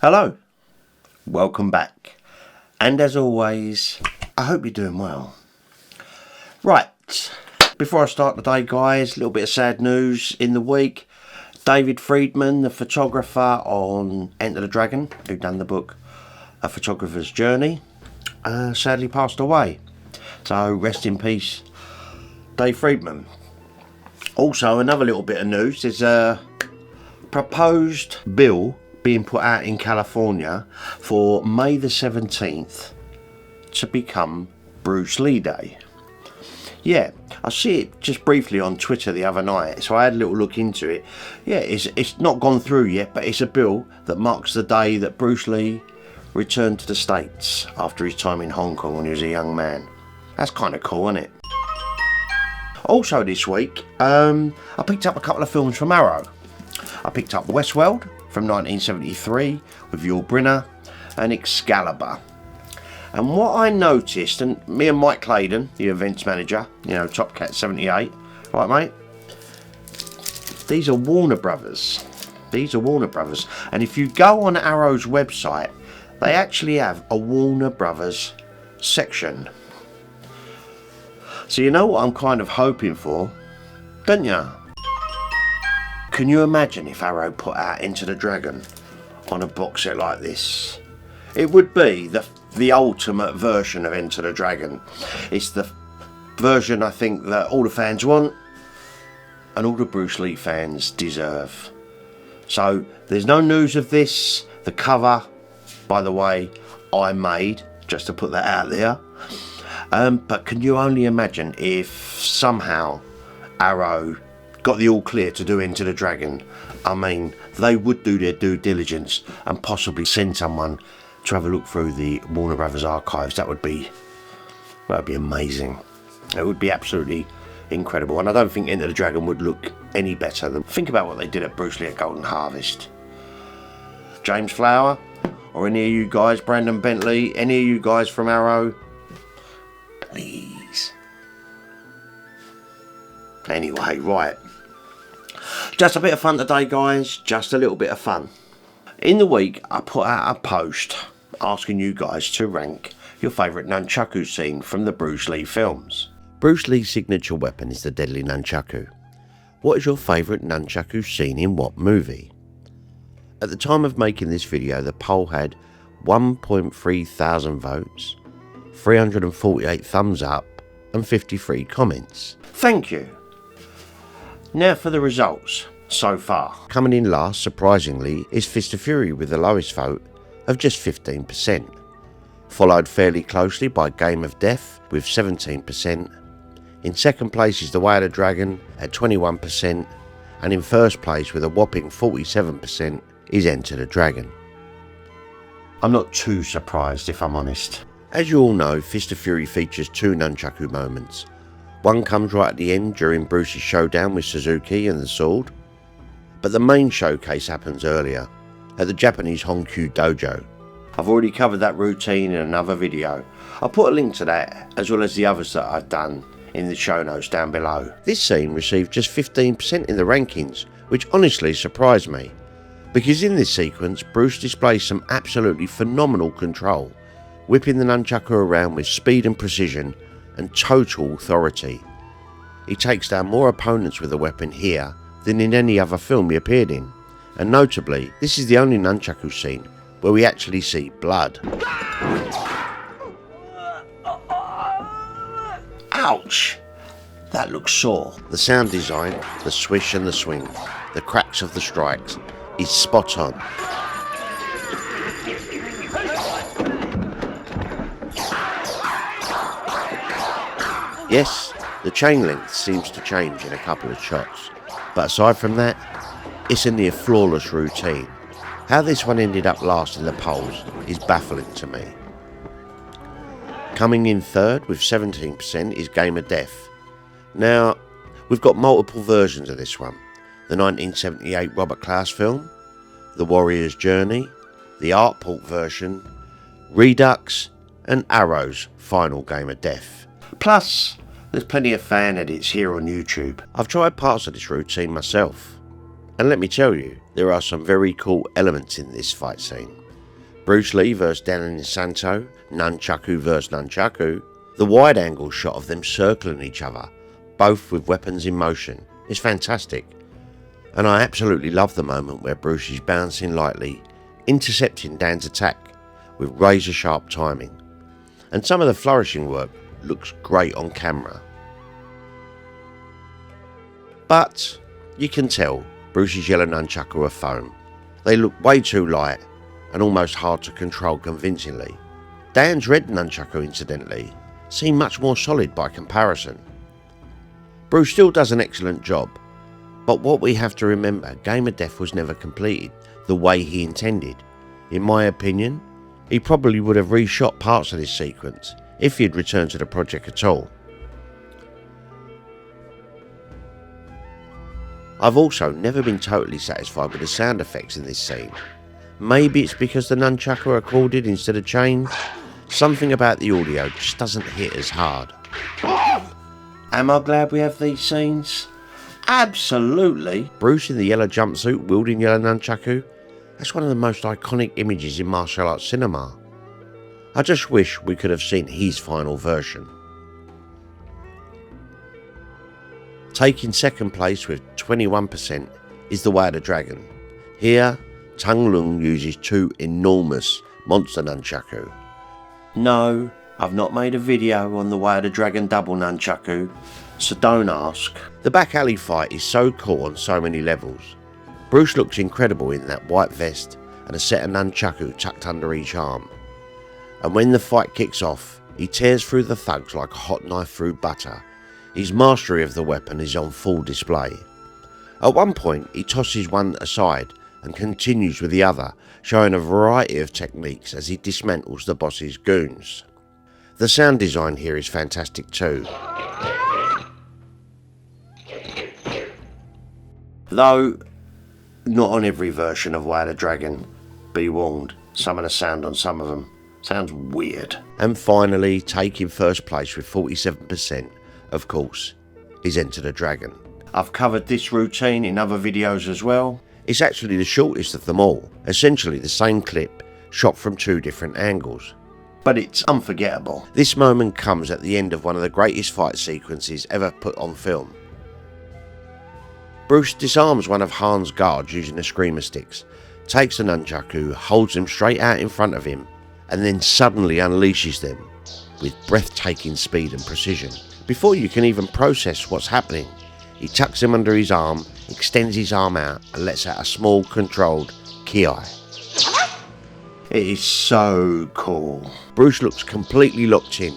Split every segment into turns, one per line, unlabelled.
Hello, welcome back, and as always, I hope you're doing well. Right, before I start the day guys, a little bit of sad news in the week. David Friedman, the photographer on Enter the Dragon, who done the book A Photographer's Journey, sadly passed away. So rest in peace, Dave Friedman. Also, another little bit of news, there's a proposed bill being put out in California for May the 17th to become Brucelee Day. Yeah, I see it just briefly on Twitter the other night, so I had a little look into it. Yeah, it's not gone through yet, but it's a bill that marks the day that Bruce Lee returned to the States after his time in Hong Kong when he was a young man. That's kind of cool, isn't it? Also this week, I picked up a couple of films from Arrow. I picked up Westworld from 1973 with Yul Brynner and Excalibur. And what I noticed, and me and Mike Claydon, the events manager, you know, Top Cat 78, right mate? These are Warner Brothers. These are Warner Brothers. And if you go on Arrow's website, they actually have a Warner Brothers section. So you know what I'm kind of hoping for, don't you? Can you imagine if Arrow put out Enter the Dragon on a box set like this? It would be the ultimate version of Enter the Dragon. It's the version I think that all the fans want and all the Bruce Lee fans deserve. So there's no news of this. The cover, by the way, I made, just to put that out there. But can you only imagine if somehow Arrow got the all clear to do Enter the Dragon? I mean, they would do their due diligence and possibly send someone to have a look through the Warner Brothers archives. That would be amazing. It would be absolutely incredible. And I don't think Enter the Dragon would look any better than... Think about what they did at Bruce Lee at Golden Harvest. James Flower, or any of you guys, Brandon Bentley, any of you guys from Arrow, please. Anyway, right. Just a bit of fun today, guys. Just a little bit of fun. In the week, I put out a post asking you guys to rank your favourite Nunchaku scene from the Bruce Lee films. Bruce Lee's signature weapon is the deadly Nunchaku. What is your favourite Nunchaku scene in what movie? At the time of making this video, the poll had 1.3 thousand votes, 348 thumbs up and 53 comments. Thank you. Now for the results so far. Coming in last, surprisingly, is Fist of Fury with the lowest vote of just 15%. Followed fairly closely by Game of Death with 17%. In second place is The Way of the Dragon at 21%. And in first place with a whopping 47% is Enter the Dragon. I'm not too surprised if I'm honest. As you all know, Fist of Fury features two Nunchaku moments. One comes right at the end during Bruce's showdown with Suzuki and the sword, but the main showcase happens earlier, at the Japanese Honkyu Dojo. I've already covered that routine in another video. I'll put a link to that, as well as the others that I've done, in the show notes down below. This scene received just 15% in the rankings, which honestly surprised me, because in this sequence Bruce displays some absolutely phenomenal control, whipping the Nunchaku around with speed and precision and total authority. He takes down more opponents with the weapon here than in any other film he appeared in, and notably, this is the only Nunchaku scene where we actually see blood. Ouch! That looks sore. The sound design, the swish and the swing, the cracks of the strikes is spot on. Yes, the chain length seems to change in a couple of shots, but aside from that, it's a near flawless routine. How this one ended up last in the polls is baffling to me. Coming in third with 17% is Game of Death. Now, we've got multiple versions of this one. The 1978 Robert Klaus film, The Warrior's Journey, the Artport version, Redux and Arrow's final Game of Death. Plus, there's plenty of fan edits here on YouTube. I've tried parts of this routine myself, and let me tell you, there are some very cool elements in this fight scene. Brucelee vs Danny Santo, Nunchaku vs Nunchaku. The wide angle shot of them circling each other, both with weapons in motion, is fantastic. And I absolutely love the moment where Bruce is bouncing lightly, intercepting Dan's attack with razor sharp timing. And some of the flourishing work looks great on camera. But you can tell Bruce's yellow nunchaku are foam. They look way too light and almost hard to control convincingly. Dan's red nunchaku, incidentally, seem much more solid by comparison. Bruce still does an excellent job, but what we have to remember, Game of Death was never completed the way he intended. In my opinion, he probably would have reshot parts of this sequence if he had returned to the project at all. I've also never been totally satisfied with the sound effects in this scene. Maybe it's because the nunchaku are corded instead of chained. Something about the audio just doesn't hit as hard. Am I glad we have these scenes? Absolutely. Bruce in the yellow jumpsuit wielding yellow nunchaku. That's one of the most iconic images in martial arts cinema. I just wish we could have seen his final version. Taking second place with 21% is the Way of the Dragon. Here, Tung Lung uses two enormous monster nunchaku. No, I've not made a video on the Way of the Dragon double nunchaku, so don't ask. The back alley fight is so cool on so many levels. Bruce looks incredible in that white vest and a set of nunchaku tucked under each arm. And when the fight kicks off, he tears through the thugs like a hot knife through butter. His mastery of the weapon is on full display. At one point, he tosses one aside and continues with the other, showing a variety of techniques as he dismantles the boss's goons. The sound design here is fantastic too. Though, not on every version of Way of the Dragon, be warned, some of the sound on some of them sounds weird. And finally, taking first place with 47%, of course, is Enter the Dragon. I've covered this routine in other videos as well. It's actually the shortest of them all, essentially the same clip shot from two different angles. But it's unforgettable. This moment comes at the end of one of the greatest fight sequences ever put on film. Bruce disarms one of Han's guards using the screamer sticks, takes the nunchaku, holds them straight out in front of him, and then suddenly unleashes them with breathtaking speed and precision. Before you can even process what's happening, he tucks him under his arm, extends his arm out and lets out a small controlled ki. It is so cool. Bruce looks completely locked in.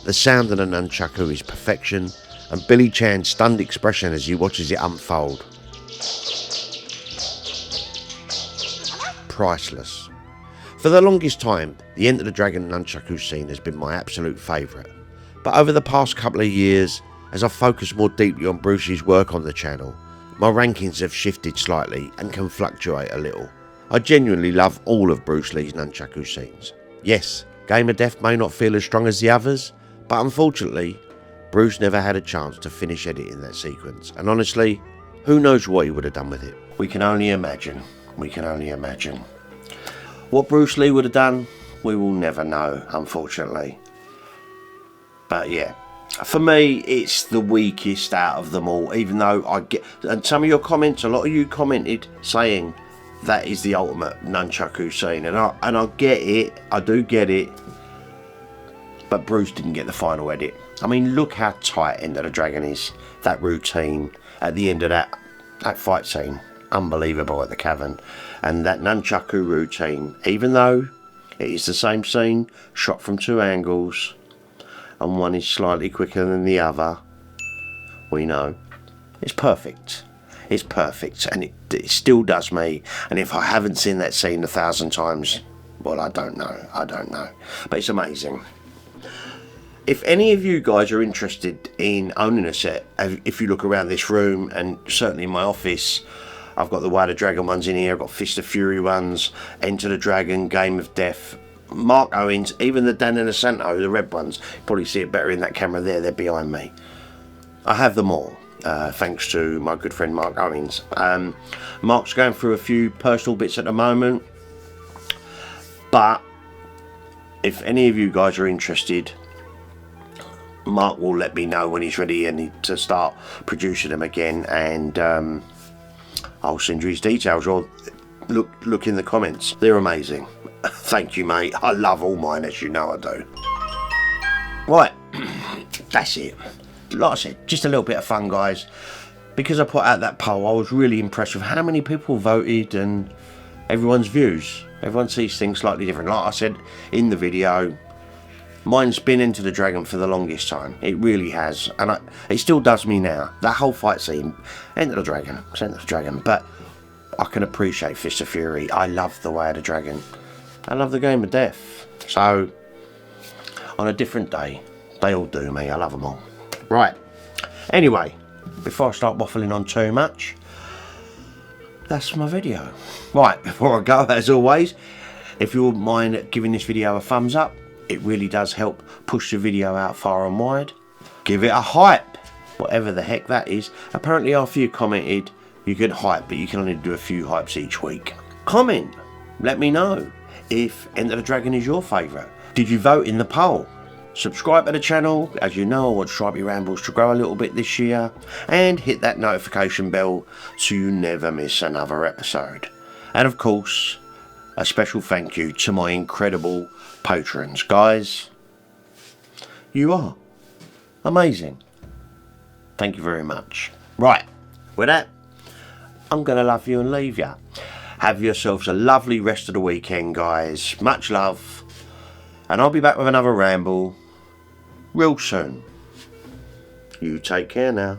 The sound of the nunchaku is perfection, and Billy Chan's stunned expression as he watches it unfold. Priceless. For the longest time, the Enter the Dragon nunchaku scene has been my absolute favourite. But over the past couple of years, as I've focused more deeply on Bruce's work on the channel, my rankings have shifted slightly and can fluctuate a little. I genuinely love all of Bruce Lee's nunchaku scenes. Yes, Game of Death may not feel as strong as the others, but unfortunately, Bruce never had a chance to finish editing that sequence, and honestly, who knows what he would have done with it. We can only imagine. We can only imagine. What Bruce Lee would have done, we will never know, unfortunately. But yeah, for me, it's the weakest out of them all, even though I get, and some of your comments, a lot of you commented saying that is the ultimate nunchaku scene, and I get it, I do get it, but Bruce didn't get the final edit. I mean, look how tight Enter the Dragon is, that routine at the end of that fight scene, unbelievable at the cavern, and that nunchaku routine, even though it is the same scene, shot from two angles, and one is slightly quicker than the other, we know, it's perfect. It's perfect, and it still does me, and if I haven't seen that scene 1,000 times, well, I don't know, but it's amazing. If any of you guys are interested in owning a set, if you look around this room, and certainly in my office, I've got the Way of the Dragon ones in here, I've got Fist of Fury ones, Enter the Dragon, Game of Death, Mark Owens, even the Dan and the Santo, the red ones, you probably see it better in that camera there, they're behind me. I have them all. Thanks to my good friend Mark Owens. Mark's going through a few personal bits at the moment, But if any of you guys are interested, Mark will let me know when he's ready and to start producing them again, and I'll send you his details, or look in the comments. They're amazing. Thank you, mate. I love all mine, as you know I do. Right, that's it. Like I said, just a little bit of fun, guys. Because I put out that poll, I was really impressed with how many people voted and everyone's views. Everyone sees things slightly different. Like I said in the video, mine's been Enter the Dragon for the longest time. It really has. And it still does me now. That whole fight scene, Enter the Dragon, it's Enter the Dragon. But I can appreciate Fist of Fury. I love the Way of the Dragon. I love the Game of Death. So, on a different day, they all do me. I love them all. Right. Anyway, before I start waffling on too much, that's my video. Right, before I go, as always, if you wouldn't mind giving this video a thumbs up, it really does help push the video out far and wide. Give it a hype, whatever the heck that is. Apparently after you commented, you can hype, but you can only do a few hypes each week. Comment, let me know if Enter the Dragon is your favourite. Did you vote in the poll? Subscribe to the channel. As you know, I want Stripey Rambles to grow a little bit this year, and hit that notification bell so you never miss another episode. And of course, a special thank you to my incredible patrons. Guys, you are amazing. Thank you very much. Right, with that, I'm gonna love you and leave you. Have yourselves a lovely rest of the weekend, guys. Much love, and I'll be back with another ramble real soon. You take care now.